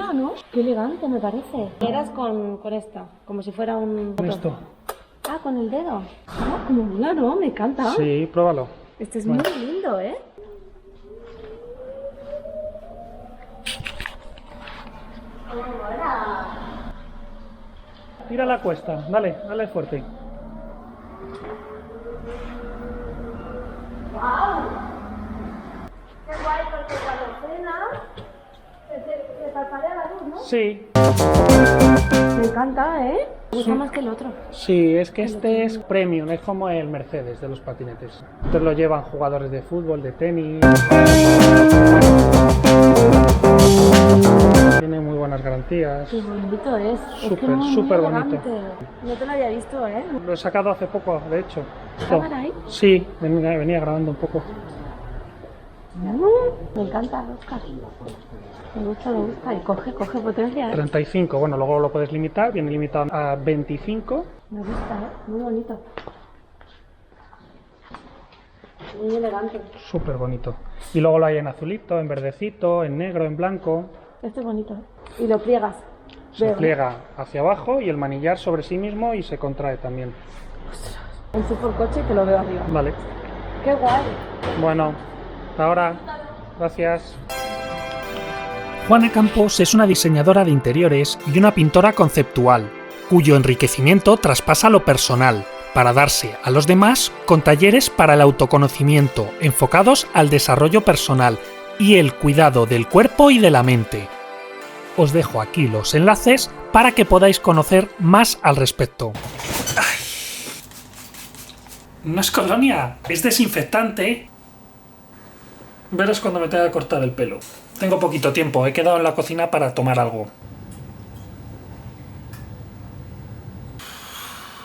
bonita, ¿no? Qué elegante me parece. Eras con esta, como si fuera un... Esto. Ah, con el dedo. Ah, como mola, ¿no? Me encanta. Sí, pruébalo. Este es muy lindo, ¿eh? Tira la cuesta, dale fuerte. ¡Wow! Qué guay, porque cuando frena se parpadea la luz, ¿no? Sí. Me encanta, ¿eh? Me gusta más que el otro. Sí, es que este es premium, es como el Mercedes de los patinetes. Entonces lo llevan jugadores de fútbol, de tenis. Tiene muy buenas garantías. Qué bonito es. Súper bonito. Elegante. No te lo había visto, ¿eh? Lo he sacado hace poco, de hecho. ¿Estaban ahí? Sí, venía grabando un poco. Me encanta, Oscar. Me gusta. Y coge potencia, ¿eh? 35, bueno, luego lo puedes limitar, viene limitado a 25. Me gusta, ¿eh? Muy bonito. Muy elegante. Súper bonito. Y luego lo hay en azulito, en verdecito, en negro, en blanco. Este es bonito, ¿eh? Y lo pliegas. Se Veo. pliega hacia abajo y el manillar sobre sí mismo y se contrae también. Un supercoche que lo veo arriba. Vale. ¡Qué guay! Bueno, hasta ahora. Gracias. Juana Campos es una diseñadora de interiores y una pintora conceptual, cuyo enriquecimiento traspasa lo personal, para darse a los demás con talleres para el autoconocimiento enfocados al desarrollo personal y el cuidado del cuerpo y de la mente. Os dejo aquí los enlaces para que podáis conocer más al respecto. ¡Ay! No es colonia, es desinfectante. Verás cuando me tenga que cortar el pelo. Tengo poquito tiempo, he quedado en la cocina para tomar algo.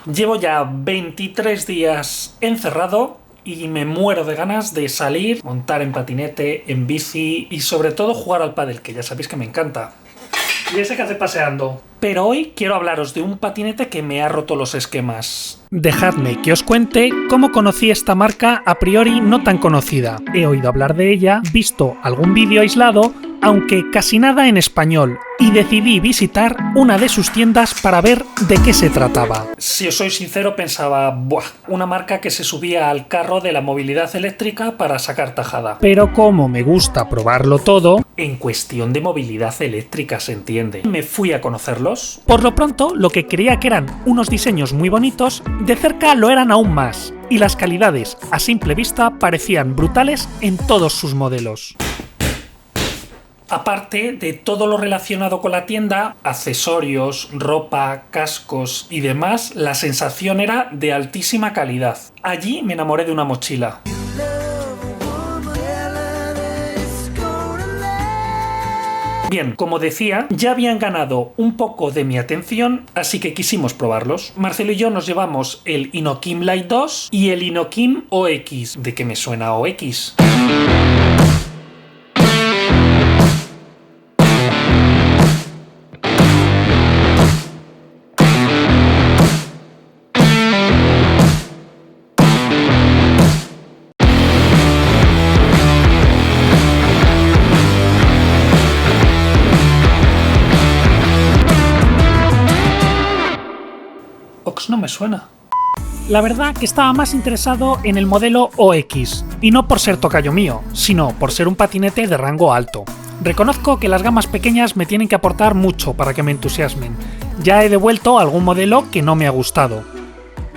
Llevo ya 23 días encerrado y me muero de ganas de salir, montar en patinete, en bici y sobre todo jugar al pádel, que ya sabéis que me encanta. Y ese que hace paseando. Pero hoy quiero hablaros de un patinete que me ha roto los esquemas. Dejadme que os cuente cómo conocí esta marca a priori no tan conocida. He oído hablar de ella, visto algún vídeo aislado, aunque casi nada en español, y decidí visitar una de sus tiendas para ver de qué se trataba. Si os soy sincero, pensaba, ¡buah! Una marca que se subía al carro de la movilidad eléctrica para sacar tajada. Pero como me gusta probarlo todo, en cuestión de movilidad eléctrica se entiende, me fui a conocerlos. Por lo pronto, lo que creía que eran unos diseños muy bonitos, de cerca lo eran aún más, y las calidades, a simple vista, parecían brutales en todos sus modelos. Aparte de todo lo relacionado con la tienda, accesorios, ropa, cascos y demás, la sensación era de altísima calidad. Allí me enamoré de una mochila. Bien, como decía, ya habían ganado un poco de mi atención, así que quisimos probarlos. Marcelo y yo nos llevamos el Inokim Lite 2 y el Inokim OX. ¿De qué me suena OX? No me suena. La verdad que estaba más interesado en el modelo OX, y no por ser tocayo mío, sino por ser un patinete de rango alto. Reconozco que las gamas pequeñas me tienen que aportar mucho para que me entusiasmen. Ya he devuelto algún modelo que no me ha gustado.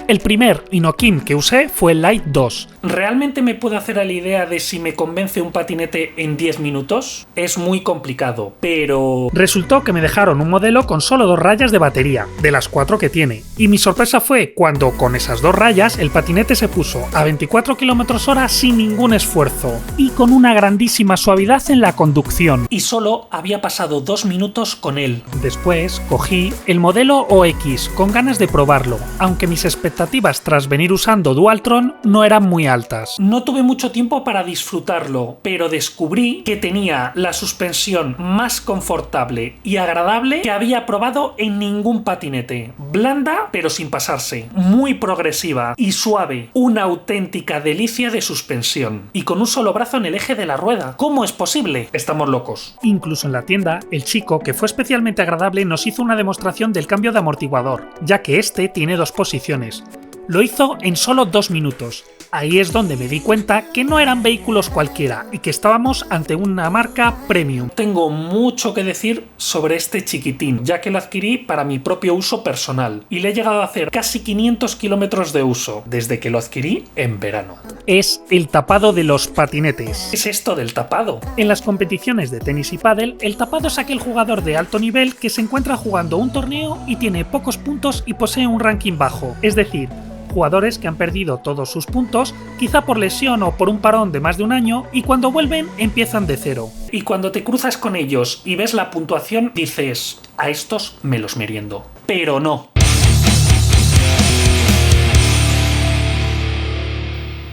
El primer Inokim que usé fue el Lite 2. ¿Realmente me puedo hacer a la idea de si me convence un patinete en 10 minutos? Es muy complicado, pero... Resultó que me dejaron un modelo con solo 2 rayas de batería, de las 4 que tiene. Y mi sorpresa fue cuando, con esas 2 rayas, el patinete se puso a 24 km/h sin ningún esfuerzo. Y con una grandísima suavidad en la conducción. Y solo había pasado 2 minutos con él. Después, cogí el modelo OX, con ganas de probarlo, aunque mis expectativas expectativas tras venir usando Dualtron no eran muy altas. No tuve mucho tiempo para disfrutarlo, pero descubrí que tenía la suspensión más confortable y agradable que había probado en ningún patinete. Blanda, pero sin pasarse, muy progresiva y suave, una auténtica delicia de suspensión. Y con un solo brazo en el eje de la rueda. ¿Cómo es posible? Estamos locos. Incluso en la tienda, el chico, que fue especialmente agradable, nos hizo una demostración del cambio de amortiguador, ya que este tiene dos posiciones. Lo hizo en solo 2 minutos. Ahí es donde me di cuenta que no eran vehículos cualquiera y que estábamos ante una marca premium. Tengo mucho que decir sobre este chiquitín, ya que lo adquirí para mi propio uso personal y le he llegado a hacer casi 500 kilómetros de uso desde que lo adquirí en verano. Es el tapado de los patinetes. ¿Qué es esto del tapado? En las competiciones de tenis y pádel, el tapado es aquel jugador de alto nivel que se encuentra jugando un torneo y tiene pocos puntos y posee un ranking bajo, es decir, jugadores que han perdido todos sus puntos, quizá por lesión o por un parón de más de un año, y cuando vuelven empiezan de cero. Y cuando te cruzas con ellos y ves la puntuación, dices, a estos me los meriendo. Pero no.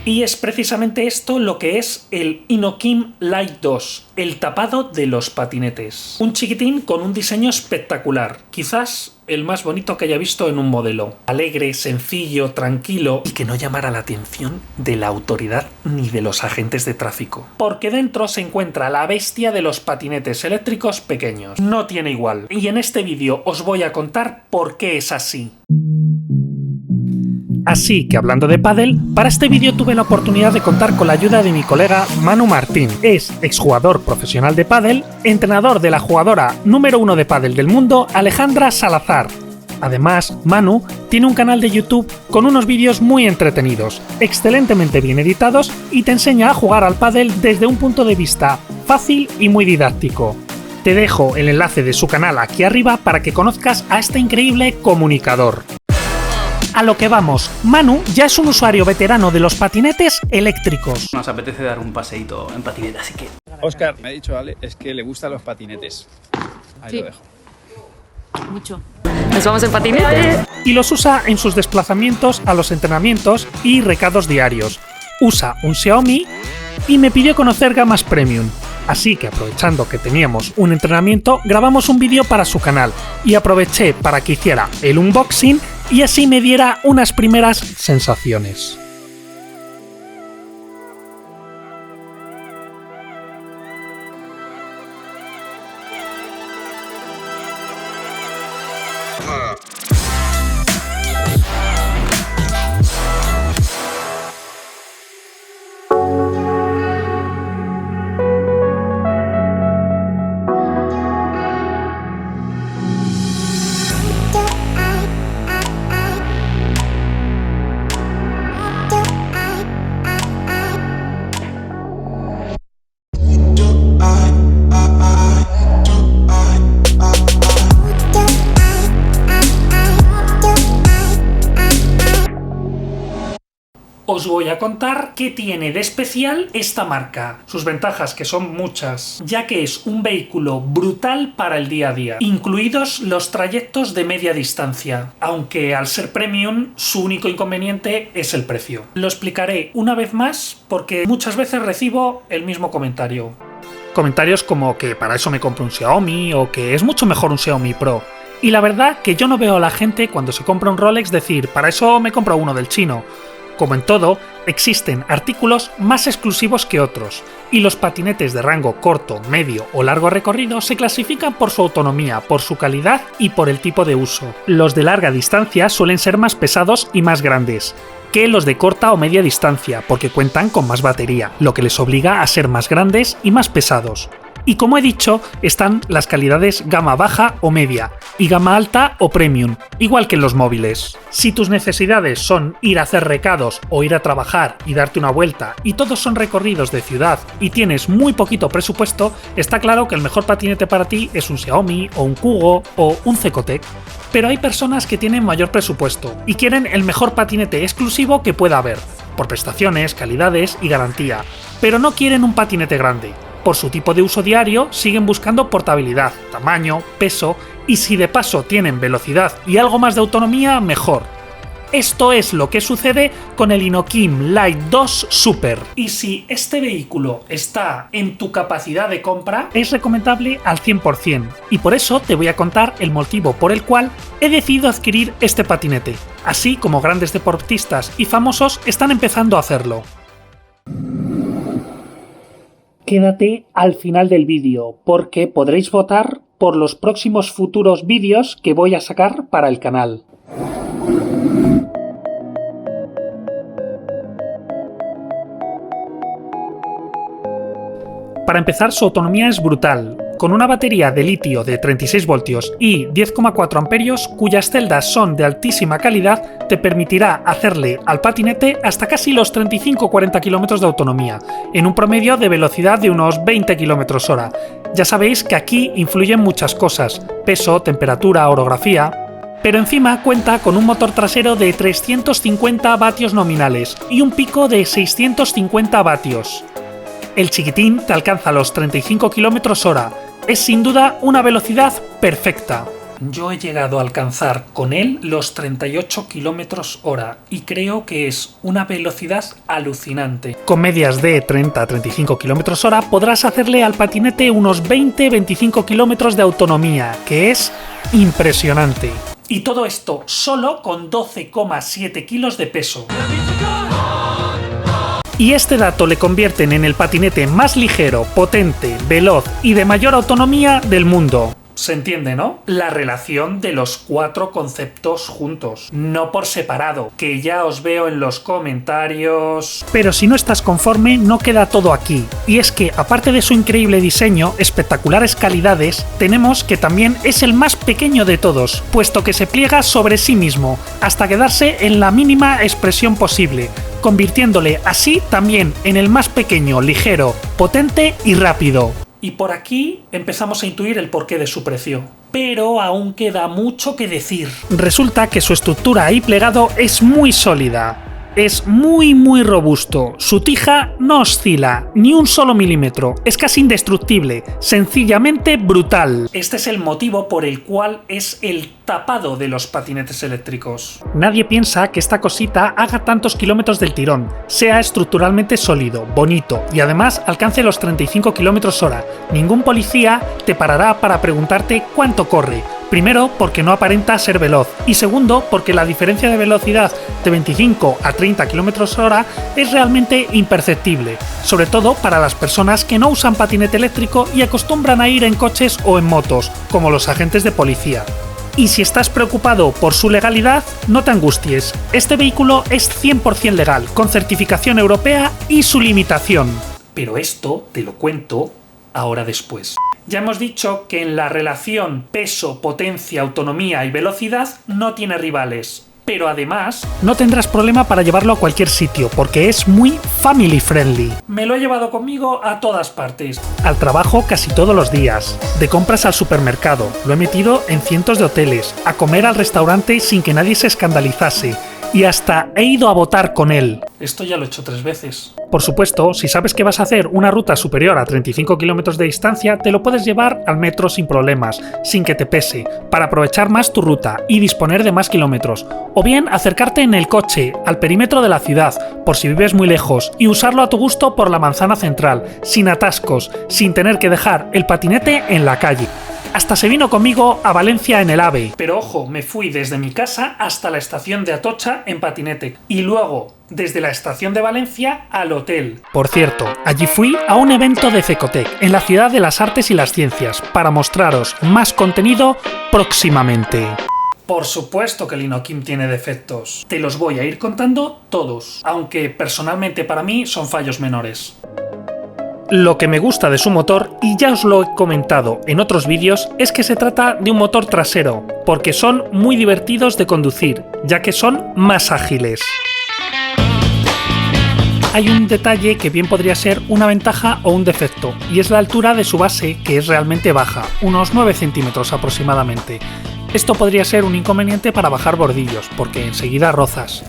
Y es precisamente esto lo que es el Inokim Light 2, el tapado de los patinetes. Un chiquitín con un diseño espectacular, quizás el más bonito que haya visto en un modelo. Alegre, sencillo, tranquilo y que no llamara la atención de la autoridad ni de los agentes de tráfico. Porque dentro se encuentra la bestia de los patinetes eléctricos pequeños. No tiene igual. Y en este vídeo os voy a contar por qué es así. Así que hablando de pádel, para este vídeo tuve la oportunidad de contar con la ayuda de mi colega Manu Martín. Es exjugador profesional de pádel, entrenador de la jugadora número 1 de pádel del mundo, Alejandra Salazar. Además, Manu tiene un canal de YouTube con unos vídeos muy entretenidos, excelentemente bien editados y te enseña a jugar al pádel desde un punto de vista fácil y muy didáctico. Te dejo el enlace de su canal aquí arriba para que conozcas a este increíble comunicador. A lo que vamos, Manu ya es un usuario veterano de los patinetes eléctricos. Nos apetece dar un paseíto en patineta, así que... Óscar, me ha dicho Ale, es que le gustan los patinetes. Ahí Sí. lo dejo. Mucho. Nos vamos en patinete. Y los usa en sus desplazamientos a los entrenamientos y recados diarios. Usa un Xiaomi y me pidió conocer gamas premium. Así que aprovechando que teníamos un entrenamiento, grabamos un vídeo para su canal y aproveché para que hiciera el unboxing y así me diera unas primeras sensaciones. Os voy a contar qué tiene de especial esta marca. Sus ventajas, que son muchas, ya que es un vehículo brutal para el día a día, incluidos los trayectos de media distancia, aunque al ser premium, su único inconveniente es el precio. Lo explicaré una vez más porque muchas veces recibo el mismo comentario. Comentarios como que para eso me compro un Xiaomi o que es mucho mejor un Xiaomi Pro. Y la verdad que yo no veo a la gente cuando se compra un Rolex decir, para eso me compro uno del chino. Como en todo, existen artículos más exclusivos que otros, y los patinetes de rango corto, medio o largo recorrido se clasifican por su autonomía, por su calidad y por el tipo de uso. Los de larga distancia suelen ser más pesados y más grandes que los de corta o media distancia, porque cuentan con más batería, lo que les obliga a ser más grandes y más pesados. Y como he dicho, están las calidades gama baja o media y gama alta o premium, igual que en los móviles. Si tus necesidades son ir a hacer recados o ir a trabajar y darte una vuelta y todos son recorridos de ciudad y tienes muy poquito presupuesto, está claro que el mejor patinete para ti es un Xiaomi o un Kugo o un Cecotec. Pero hay personas que tienen mayor presupuesto y quieren el mejor patinete exclusivo que pueda haber, por prestaciones, calidades y garantía, pero no quieren un patinete grande. Por su tipo de uso diario, siguen buscando portabilidad, tamaño, peso y si de paso tienen velocidad y algo más de autonomía, mejor. Esto es lo que sucede con el Inokim Light 2 Super. Y si este vehículo está en tu capacidad de compra, es recomendable al 100%. Y por eso te voy a contar el motivo por el cual he decidido adquirir este patinete, así como grandes deportistas y famosos están empezando a hacerlo. Quédate al final del vídeo, porque podréis votar por los próximos futuros vídeos que voy a sacar para el canal. Para empezar, su autonomía es brutal. Con una batería de litio de 36 voltios y 10,4 amperios, cuyas celdas son de altísima calidad, te permitirá hacerle al patinete hasta casi los 35-40 km de autonomía, en un promedio de velocidad de unos 20 km/h. Ya sabéis que aquí influyen muchas cosas: peso, temperatura, orografía. Pero encima cuenta con un motor trasero de 350 vatios nominales y un pico de 650 vatios. El chiquitín te alcanza los 35 km/h. Es sin duda una velocidad perfecta. Yo he llegado a alcanzar con él los 38 km/h y creo que es una velocidad alucinante. Con medias de 30-35 km/h podrás hacerle al patinete unos 20-25 km de autonomía, que es impresionante. Y todo esto solo con 12,7 kilos de peso. Y este dato le convierten en el patinete más ligero, potente, veloz y de mayor autonomía del mundo. Se entiende, ¿no? La relación de los cuatro conceptos juntos, no por separado, que ya os veo en los comentarios. Pero si no estás conforme, no queda todo aquí. Y es que, aparte de su increíble diseño, espectaculares calidades, tenemos que también es el más pequeño de todos, puesto que se pliega sobre sí mismo, hasta quedarse en la mínima expresión posible, convirtiéndole así también en el más pequeño, ligero, potente y rápido. Y por aquí empezamos a intuir el porqué de su precio. Pero aún queda mucho que decir. Resulta que su estructura ahí plegado es muy sólida. Es muy robusto. Su tija no oscila ni un solo milímetro. Es casi indestructible. Sencillamente brutal. Este es el motivo por el cual es el tapado de los patinetes eléctricos. Nadie piensa que esta cosita haga tantos kilómetros del tirón, sea estructuralmente sólido, bonito y además alcance los 35 km/h. Ningún policía te parará para preguntarte cuánto corre. Primero, porque no aparenta ser veloz, y segundo, porque la diferencia de velocidad de 25 a 30 km/h es realmente imperceptible, sobre todo para las personas que no usan patinete eléctrico y acostumbran a ir en coches o en motos, como los agentes de policía. Y si estás preocupado por su legalidad, no te angusties. Este vehículo es 100% legal, con certificación europea y su limitación. Pero esto te lo cuento ahora después. Ya hemos dicho que en la relación peso, potencia, autonomía y velocidad no tiene rivales. Pero además, no tendrás problema para llevarlo a cualquier sitio, porque es muy family friendly. Me lo he llevado conmigo a todas partes. Al trabajo casi todos los días, de compras al supermercado, lo he metido en cientos de hoteles, a comer al restaurante sin que nadie se escandalizase, y hasta he ido a votar con él. Esto ya lo he hecho 3 veces. Por supuesto, si sabes que vas a hacer una ruta superior a 35 km de distancia, te lo puedes llevar al metro sin problemas, sin que te pese, para aprovechar más tu ruta y disponer de más kilómetros. O bien acercarte en el coche, al perímetro de la ciudad, por si vives muy lejos, y usarlo a tu gusto por la manzana central, sin atascos, sin tener que dejar el patinete en la calle. Hasta se vino conmigo a Valencia en el AVE. Pero ojo, me fui desde mi casa hasta la estación de Atocha en patinete. Y luego, desde la estación de Valencia al hotel. Por cierto, allí fui a un evento de Cecotec, en la Ciudad de las Artes y las Ciencias, para mostraros más contenido próximamente. Por supuesto que el Inokim tiene defectos. Te los voy a ir contando todos, aunque personalmente para mí son fallos menores. Lo que me gusta de su motor, y ya os lo he comentado en otros vídeos, es que se trata de un motor trasero, porque son muy divertidos de conducir, ya que son más ágiles. Hay un detalle que bien podría ser una ventaja o un defecto, y es la altura de su base, que es realmente baja, unos 9 centímetros aproximadamente. Esto podría ser un inconveniente para bajar bordillos, porque enseguida rozas.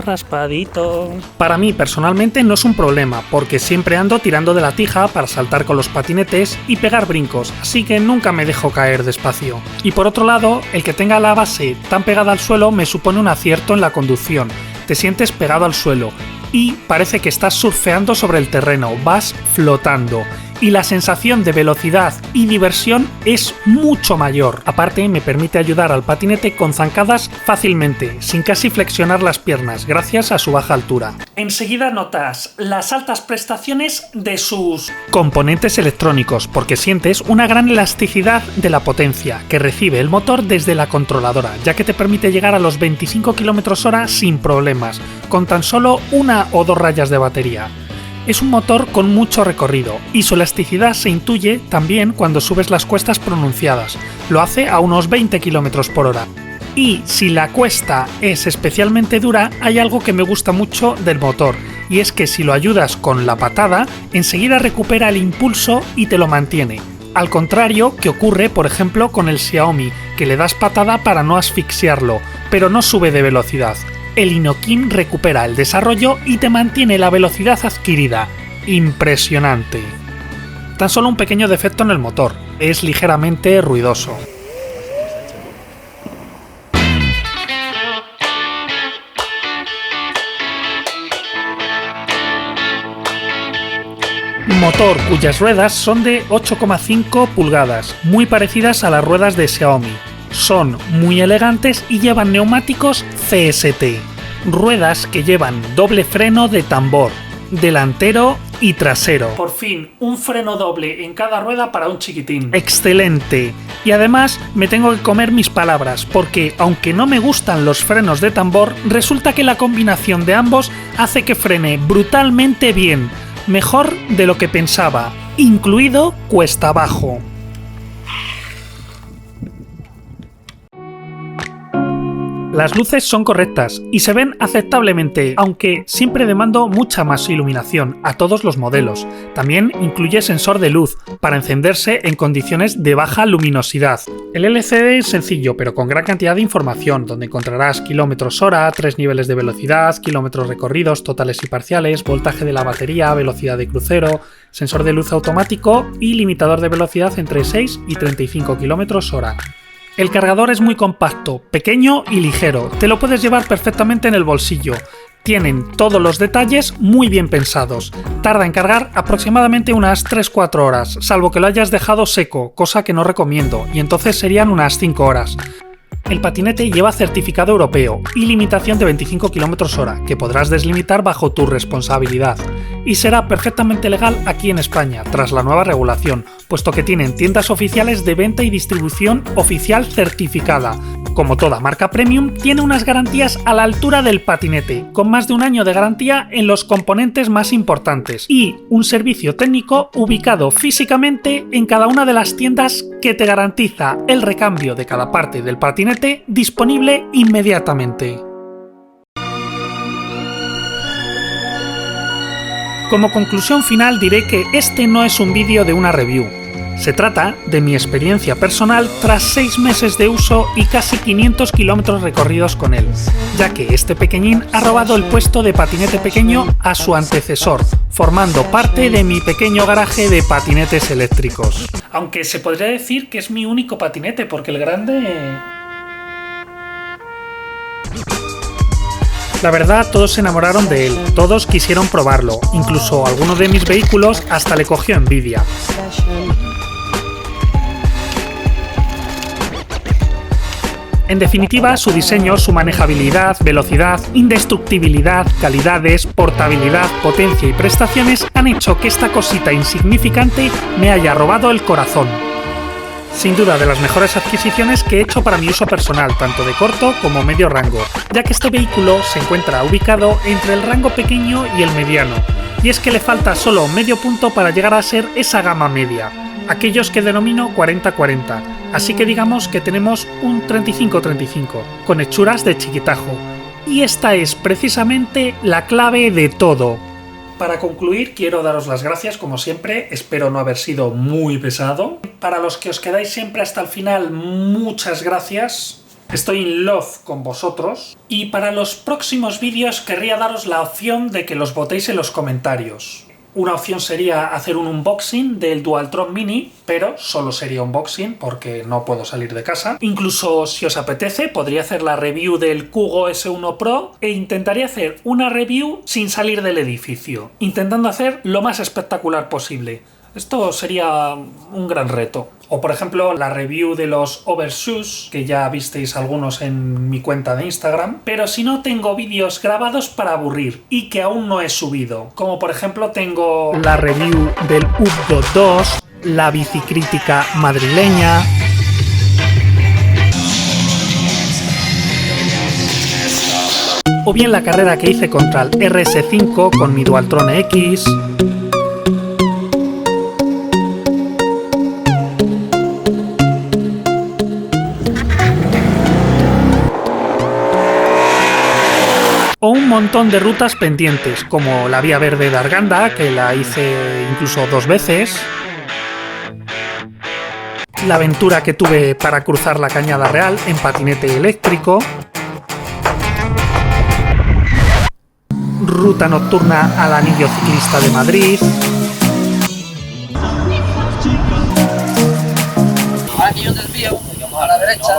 Raspadito. Para mí personalmente no es un problema, porque siempre ando tirando de la tija para saltar con los patinetes y pegar brincos, así que nunca me dejo caer despacio. Y por otro lado, el que tenga la base tan pegada al suelo me supone un acierto en la conducción. Te sientes pegado al suelo y parece que estás surfeando sobre el terreno, vas flotando. Y la sensación de velocidad y diversión es mucho mayor. Aparte, me permite ayudar al patinete con zancadas fácilmente, sin casi flexionar las piernas, gracias a su baja altura. Enseguida notas las altas prestaciones de sus componentes electrónicos, porque sientes una gran elasticidad de la potencia que recibe el motor desde la controladora, ya que te permite llegar a los 25 km/h sin problemas, con tan solo 1 o 2 rayas de batería. Es un motor con mucho recorrido y su elasticidad se intuye también cuando subes las cuestas pronunciadas. Lo hace a unos 20 km/h. Y si la cuesta es especialmente dura, hay algo que me gusta mucho del motor, y es que si lo ayudas con la patada, enseguida recupera el impulso y te lo mantiene. Al contrario que ocurre, por ejemplo, con el Xiaomi, que le das patada para no asfixiarlo, pero no sube de velocidad. El Inokin recupera el desarrollo y te mantiene la velocidad adquirida. Impresionante. Tan solo un pequeño defecto en el motor, es ligeramente ruidoso. Motor cuyas ruedas son de 8,5 pulgadas, muy parecidas a las ruedas de Xiaomi. Son muy elegantes y llevan neumáticos CST. Ruedas que llevan doble freno de tambor, delantero y trasero. Por fin, un freno doble en cada rueda para un chiquitín. ¡Excelente! Y además me tengo que comer mis palabras, porque aunque no me gustan los frenos de tambor, resulta que la combinación de ambos hace que frene brutalmente bien. Mejor de lo que pensaba, incluido cuesta abajo. Las luces son correctas y se ven aceptablemente, aunque siempre demando mucha más iluminación a todos los modelos. También incluye sensor de luz para encenderse en condiciones de baja luminosidad. El LCD es sencillo pero con gran cantidad de información, donde encontrarás km/h, 3 niveles de velocidad, kilómetros recorridos totales y parciales, voltaje de la batería, velocidad de crucero, sensor de luz automático y limitador de velocidad entre 6 y 35 km/h. El cargador es muy compacto, pequeño y ligero, te lo puedes llevar perfectamente en el bolsillo. Tienen todos los detalles muy bien pensados. Tarda en cargar aproximadamente unas 3-4 horas, salvo que lo hayas dejado seco, cosa que no recomiendo, y entonces serían unas 5 horas. El patinete lleva certificado europeo y limitación de 25 km/h, que podrás deslimitar bajo tu responsabilidad. Y será perfectamente legal aquí en España, tras la nueva regulación, puesto que tienen tiendas oficiales de venta y distribución oficial certificada. Como toda marca premium, tiene unas garantías a la altura del patinete, con más de 1 año de garantía en los componentes más importantes, y un servicio técnico ubicado físicamente en cada una de las tiendas que te garantiza el recambio de cada parte del patinete disponible inmediatamente. Como conclusión final diré que este no es un vídeo de una review. Se trata de mi experiencia personal tras 6 meses de uso y casi 500 kilómetros recorridos con él, ya que este pequeñín ha robado el puesto de patinete pequeño a su antecesor, formando parte de mi pequeño garaje de patinetes eléctricos. Aunque se podría decir que es mi único patinete, porque el grande... La verdad, todos se enamoraron de él, todos quisieron probarlo, incluso alguno de mis vehículos hasta le cogió envidia. En definitiva, su diseño, su manejabilidad, velocidad, indestructibilidad, calidades, portabilidad, potencia y prestaciones han hecho que esta cosita insignificante me haya robado el corazón. Sin duda de las mejores adquisiciones que he hecho para mi uso personal, tanto de corto como medio rango, ya que este vehículo se encuentra ubicado entre el rango pequeño y el mediano, y es que le falta solo medio punto para llegar a ser esa gama media, aquellos que denomino 40-40, así que digamos que tenemos un 35-35, con hechuras de chiquitajo, y esta es precisamente la clave de todo. Para concluir, quiero daros las gracias como siempre, espero no haber sido muy pesado. Para los que os quedáis siempre hasta el final, muchas gracias. Estoy in love con vosotros y para los próximos vídeos querría daros la opción de que los votéis en los comentarios. Una opción sería hacer un unboxing del Dualtron Mini, pero solo sería unboxing porque no puedo salir de casa. Incluso si os apetece podría hacer la review del Kugo S1 Pro e intentaría hacer una review sin salir del edificio, intentando hacer lo más espectacular posible. Esto sería un gran reto. O por ejemplo la review de los Overshoes, que ya visteis algunos en mi cuenta de Instagram, pero si no tengo vídeos grabados para aburrir y que aún no he subido. Como por ejemplo tengo la review del Updo 2, la bicicrítica madrileña, o bien la carrera que hice contra el RS5 con mi Dualtron X. O un montón de rutas pendientes, como la Vía Verde de Arganda, que la hice incluso 2 veces. La aventura que tuve para cruzar la Cañada Real en patinete eléctrico. Ruta nocturna al Anillo Ciclista de Madrid. Aquí un desvío, vamos a la derecha.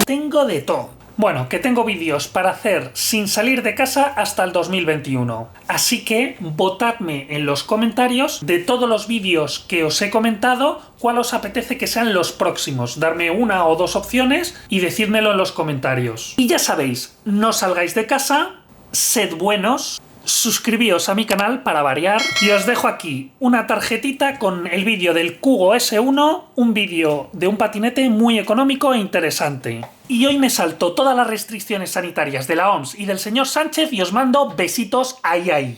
Tengo de todo. Bueno, que tengo vídeos para hacer sin salir de casa hasta el 2021. Así que votadme en los comentarios de todos los vídeos que os he comentado, cuál os apetece que sean los próximos. Darme una o dos opciones y decírmelo en los comentarios. Y ya sabéis, no salgáis de casa, sed buenos, suscribíos a mi canal para variar y os dejo aquí una tarjetita con el vídeo del Kugo S1, un vídeo de un patinete muy económico e interesante. Y hoy me salto todas las restricciones sanitarias de la OMS y del señor Sánchez y os mando besitos ahí.